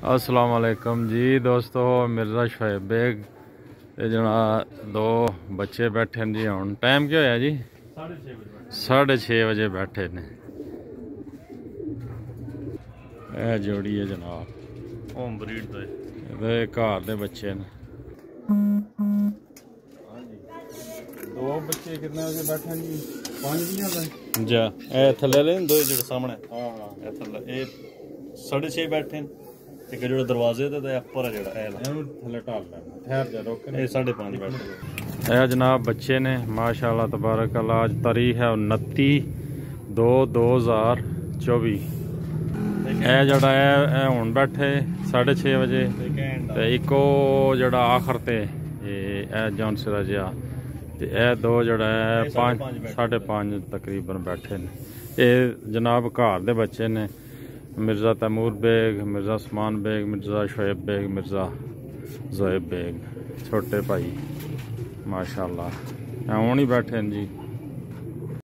अस्सलाम वालेकुम जी दोस्तों, मिर्ज़ा शोएब बेग जना दो बच्चे बैठे जी। हुण टाइम क्या होया जी? 6:30 बजे बैठे ने। यह जोड़ी है जनाब, होम ब्रीड दे घर दे बच्चे ने। दो बच्चे कितने बजे बैठे जी? 5 जा ए थले ले दो जेड़े सामने। हां हां ए थले ए 6:30 बैठे ते जो दरवाजे ते ऊपर है जेड़ा ए थले ढाल लेना। ठहर जा रोक ए 5:30 बैठे। ए जनाब बच्चे ने माशाल्लाह तबारक अल्लाह। आज तारीख है 29/2/2024। ए जड़ा है हुण बैठे 6:30 बजे ते इको जड़ा आखिर ते ए जॉन सिरा जिहा ते ए दो जड़ा है 5:30 तकरीबन बैठे ने। ये जनाब घर दे बच्चे ने। मिर्ज़ा तैमूर बेग, मिर्ज़ा उस्मान बेग, मिर्ज़ा शोएब बेग, मिर्ज़ा ज़ोएब बेग छोटे भाई माशाल्लाह हुण ही बैठे हैं जी।